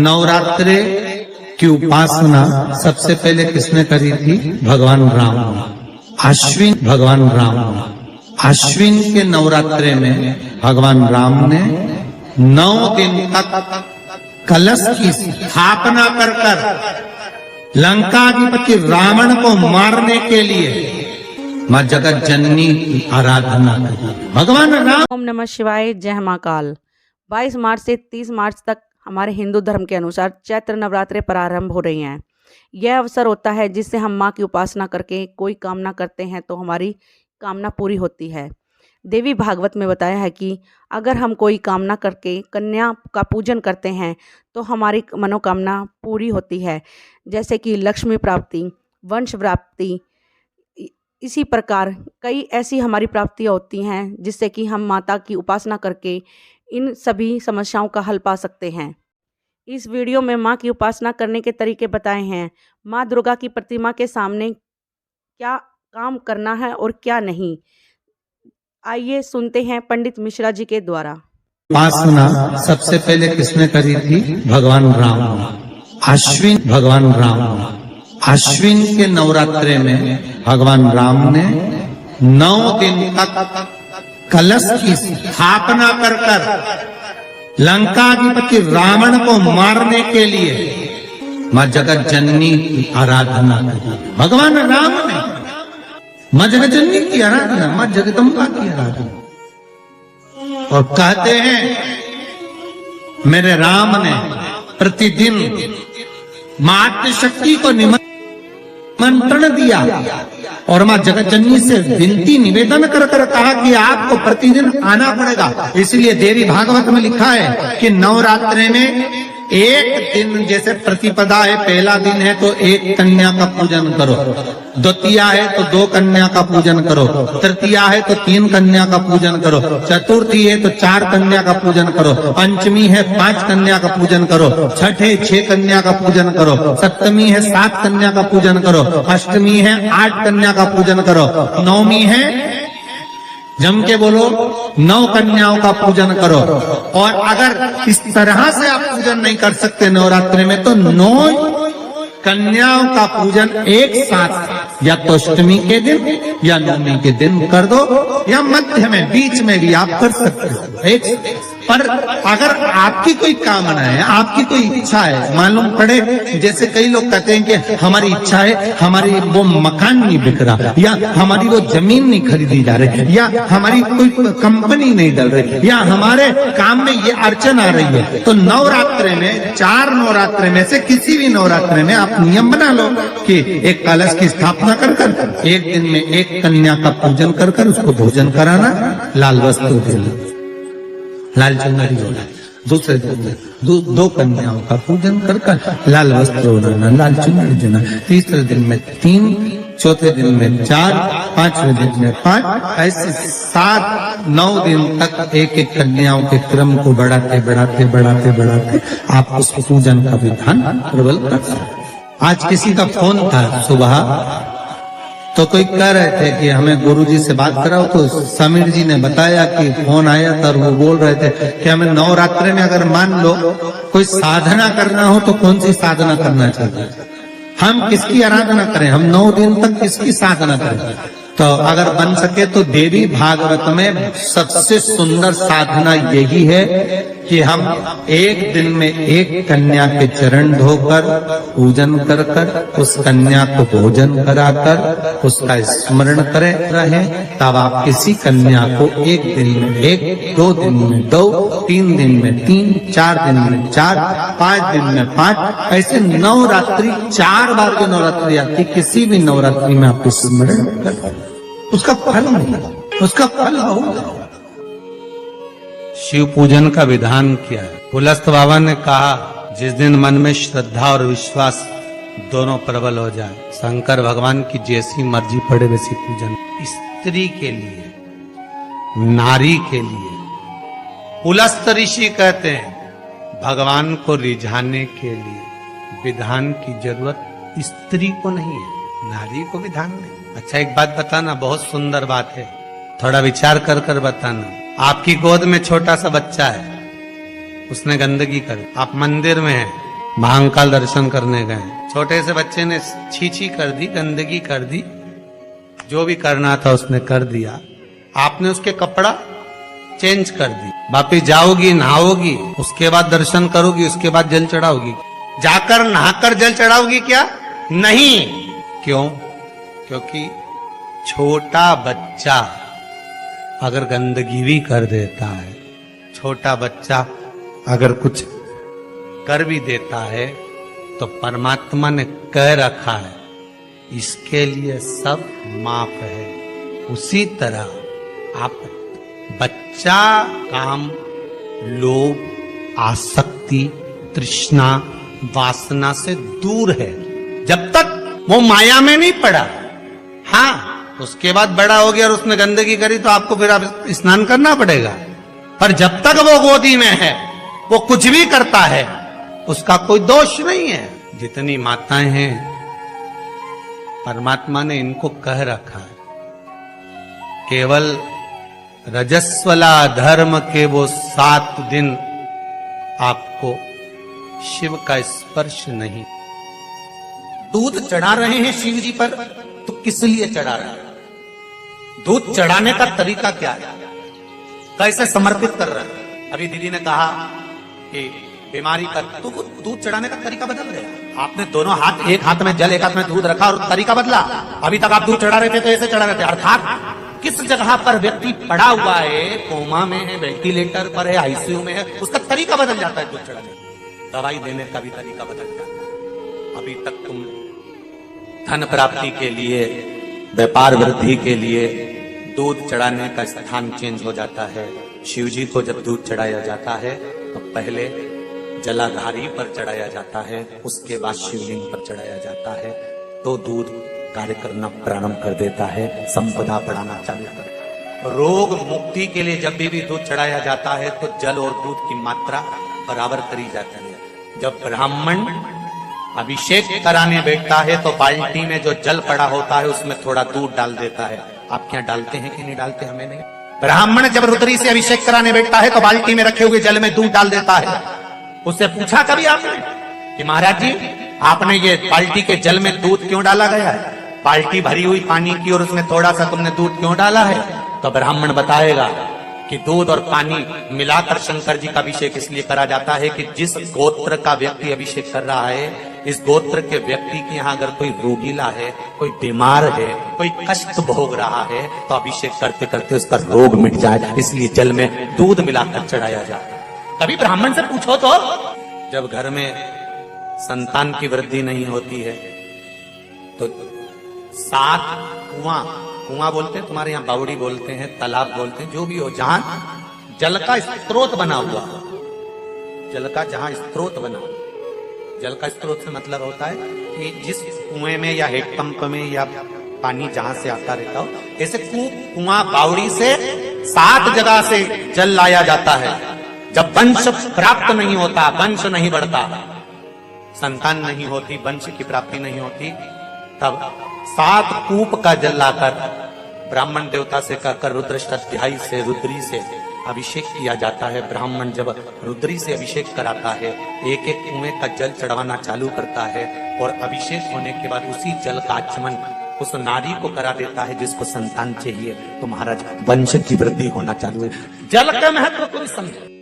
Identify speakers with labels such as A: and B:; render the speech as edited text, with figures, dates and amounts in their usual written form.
A: नवरात्रे की उपासना सबसे पहले किसने करी थी? भगवान राम। अश्विन भगवान राम, अश्विन के नवरात्रे में भगवान राम ने 9 दिन तक कलश की स्थापना कर लंकाधिपति रावण को मारने के लिए मां जगत जननी की आराधना की। भगवान राम।
B: ओम नमः शिवाय। जय महाकाल। 22 मार्च से 30 मार्च तक हमारे हिंदू धर्म के अनुसार चैत्र नवरात्रे प्रारंभ हो रही हैं। यह अवसर होता है जिससे हम माँ की उपासना करके कोई कामना करते हैं तो हमारी कामना पूरी होती है। देवी भागवत में बताया है कि अगर हम कोई कामना करके कन्या का पूजन करते हैं तो हमारी मनोकामना पूरी होती है, जैसे कि लक्ष्मी प्राप्ति, वंश प्राप्ति। इसी प्रकार कई ऐसी हमारी प्राप्तियाँ होती हैं जिससे कि हम माता की उपासना करके इन सभी समस्याओं का हल पा सकते हैं। इस वीडियो में माँ की उपासना करने के तरीके बताए हैं। माँ दुर्गा की प्रतिमा के सामने क्या काम करना है और क्या नहीं, आइए सुनते हैं पंडित मिश्रा जी के द्वारा।
A: उपासना सबसे पहले किसने करी थी? भगवान राम। अश्विन भगवान राम, अश्विन के नवरात्रे में भगवान राम ने 9 दिन तक कलश की स्थापना कर लंकाधिपति रावण को मारने के लिए मां जगत जननी की आराधना की। भगवान राम ने मां जगत जननी की आराधना, मां जगदम्बा की आराधना। और कहते हैं मेरे राम ने प्रतिदिन मातृ शक्ति को निमंत्रण दिया और मां जगत जननी से विनती निवेदन कर कहा कि आपको प्रतिदिन आना पड़ेगा। इसलिए देवी भागवत में लिखा है कि नवरात्रे में एक दिन, जैसे प्रतिपदा है, पहला दिन है तो 1 कन्या का पूजन करो, द्वितीया है तो 2 कन्या का पूजन करो, तृतीया है तो 3 कन्या का पूजन करो, चतुर्थी है तो 4 कन्या का पूजन करो, पंचमी है 5 कन्या का पूजन करो, छठ है 6 कन्या का पूजन करो, सप्तमी है 7 कन्या का पूजन करो, अष्टमी है 8 कन्या का पूजन करो, नवमी है, जम के बोलो, 9 कन्याओं का पूजन करो। और अगर इस तरह से आप पूजन नहीं कर सकते नवरात्रि में तो 9 कन्याओं का पूजन एक साथ या तो अष्टमी के दिन या नवमी के दिन कर दो, या मध्य में बीच में भी आप कर सकते हो एक। पर अगर आपकी कोई कामना है, आपकी कोई इच्छा है, मालूम पड़े, जैसे कई लोग कहते हैं कि हमारी इच्छा है, हमारी वो मकान नहीं बिक रहा, या हमारी वो जमीन नहीं खरीदी जा रही, या हमारी कोई कंपनी नहीं डल रही, या हमारे काम में ये अड़चन आ रही है, तो नवरात्रे में 4 नवरात्रे में से किसी भी नवरात्रे में आप नियम बना लो कि एक कलश की स्थापना कर एक दिन में 1 कन्या का पूजन कर उसको भोजन कराना, लाल वस्त्र देना, लाल चुनरी होना, दूसरे दिन में 2 कन्याओं का पूजन कर लाल वस्त्र ओढ़ाना, लाल चुनरी देना, तीसरे दिन में 3, चौथे दिन में 4, 5वें दिन में 5, ऐसे 7-9 दिन तक एक कन्याओं के क्रम को बढ़ाते आप उस पूजन का विधान प्रबल कर सकते। आज किसी का फोन था सुबह, तो कोई कह रहे थे कि हमें गुरुजी से बात कराओ, तो समीर जी ने बताया कि फोन आया था और वो बोल रहे थे कि हमें नवरात्रि में अगर मान लो कोई साधना करना हो तो कौन सी साधना करना चाहिए, हम किसकी आराधना करें, हम 9 दिन तक किसकी साधना करें। तो अगर बन सके तो देवी भागवत में सबसे सुंदर साधना यही है कि हम एक दिन में 1 कन्या के चरण धोकर पूजन कर उस कन्या को भोजन कराकर उसका स्मरण करे रहे। तब आप किसी कन्या को 1 दिन में 1, 2 दिन में 2, 3 दिन में 3, 4 दिन में 4, 5 दिन में 5, ऐसे नवरात्रि 4 बार की नवरात्रि आती, किसी भी नवरात्रि में आप स्मरण करें, उसका फल नहीं, उसका फल होगा। शिव पूजन का विधान क्या है? पुलस्त बाबा ने कहा जिस दिन मन में श्रद्धा और विश्वास दोनों प्रबल हो जाए, शंकर भगवान की जैसी मर्जी पड़े वैसी पूजन। स्त्री के लिए, नारी के लिए पुलस्त ऋषि कहते हैं भगवान को रिझाने के लिए विधान की जरूरत स्त्री को नहीं है, नारी को विधान नहीं। अच्छा एक बात बताना, बहुत सुंदर बात है, थोड़ा विचार कर बताना। आपकी गोद में छोटा सा बच्चा है, उसने गंदगी कर, आप मंदिर में हैं, महाकाल दर्शन करने गए, छोटे से बच्चे ने छीछी कर दी, गंदगी कर दी, जो भी करना था उसने कर दिया। आपने उसके कपड़ा चेंज कर दी, वापिस जाओगी, नहाओगी, उसके बाद दर्शन करोगी, उसके बाद जल चढ़ाओगी। जाकर नहाकर जल चढ़ाओगी क्या? नहीं। क्यों? क्योंकि छोटा बच्चा अगर गंदगी भी कर देता है, छोटा बच्चा अगर कुछ कर भी देता है, तो परमात्मा ने कह रखा है इसके लिए सब माफ है। उसी तरह आप बच्चा काम, लोभ, आसक्ति, तृष्णा, वासना से दूर है जब तक वो माया में नहीं पड़ा। हाँ, उसके बाद बड़ा हो गया और उसने गंदगी करी तो आपको फिर आप स्नान करना पड़ेगा, पर जब तक वो गोदी में है, वो कुछ भी करता है, उसका कोई दोष नहीं है। जितनी माताएं हैं, परमात्मा ने इनको कह रखा है केवल रजस्वला धर्म के वो 7 दिन आपको शिव का स्पर्श नहीं। दूध चढ़ा रहे हैं शिव जी पर, तो किस लिए चढ़ा रहे हैं? दूध चढ़ाने का तरीका क्या है? कैसे समर्पित कर रहे हैं? अभी दीदी ने कहा कि बीमारी पर, तो वो दूध चढ़ाने का तरीका बदल गया। आपने दोनों हाथ, एक हाथ में जल, एक हाथ में दूध रखा और तरीका बदला। अभी तक आप दूध चढ़ा रहे थे तो ऐसे चढ़ा रहे थे। अर्थात किस जगह पर व्यक्ति पड़ा हुआ है, कोमा में है, वेंटिलेटर पर है, आईसीयू में है, उसका तरीका बदल जाता है दूध चढ़ाने। दवाई देने का भी तरीका बदल जाता है। अभी तक तुम धन प्राप्ति के लिए, व्यापार वृद्धि के लिए दूध चढ़ाने का स्थान चेंज हो जाता है। शिव जी को जब दूध चढ़ाया जाता है तो पहले जलाधारी पर चढ़ाया जाता है, उसके बाद शिवलिंग पर चढ़ाया जाता है, तो दूध कार्य करना प्रारंभ कर देता है, संपदा बढ़ाना चालू कर देता है। रोग मुक्ति के लिए जब भी दूध चढ़ाया जाता है तो जल और दूध की मात्रा बराबर करी जाती है। जब ब्राह्मण अभिषेक कराने बैठता है तो बाल्टी में जो जल पड़ा होता है उसमें थोड़ा दूध डाल देता है। आप क्या डालते हैं कि नहीं डालते? हमें नहीं। ब्राह्मण जब रुद्री से अभिषेक कराने बैठता है तो बाल्टी में रखे हुए जल में दूध डाल देता है। उससे पूछा कभी आपने कि महाराज जी, आपने ये बाल्टी के जल में दूध क्यों डाला गया है? बाल्टी भरी हुई पानी की और उसमें थोड़ा सा तुमने दूध क्यों डाला है? तो ब्राह्मण बताएगा कि दूध और पानी मिलाकर शंकर जी का अभिषेक इसलिए करा जाता है कि जिस गोत्र का व्यक्ति अभिषेक कर रहा है, इस गोत्र के व्यक्ति के यहाँ अगर कोई रोगीला है, कोई बीमार है, कोई कष्ट भोग रहा है, तो अभिषेक करते करते उसका रोग मिट जाए, इसलिए जल में दूध मिलाकर चढ़ाया जाए। कभी ब्राह्मण से पूछो तो, जब घर में संतान की वृद्धि नहीं होती है तो 7 कुआं बोलते हैं, तुम्हारे यहाँ बावड़ी बोलते हैं, तालाब बोलते हैं, जो भी हो, जहां जल का स्रोत बना हुआ, जल का जहां स्रोत बना, जल का स्रोत से मतलब होता है कि जिस कुएं में या हैंडपंप में या पानी जहां से आता रहता हो, ऐसे कुआं बावड़ी से 7 जगह से जल लाया जाता है। जब वंश प्राप्त नहीं होता, वंश नहीं बढ़ता, संतान नहीं होती, वंश की प्राप्ति नहीं होती, तब 7 कूप का जल लाकर ब्राह्मण देवता से कहकर रुद्राष्टाध्यायी से, रुद्री से अभिषेक किया जाता है। ब्राह्मण जब रुद्री से अभिषेक कराता है, एक एक कुएं का जल चढ़वाना चालू करता है और अभिषेक होने के बाद उसी जल का आचमन उस नारी को करा देता है जिसको संतान चाहिए। तो महाराज वंश की वृद्धि होना चालू है। जल का महत्व कोई समझे।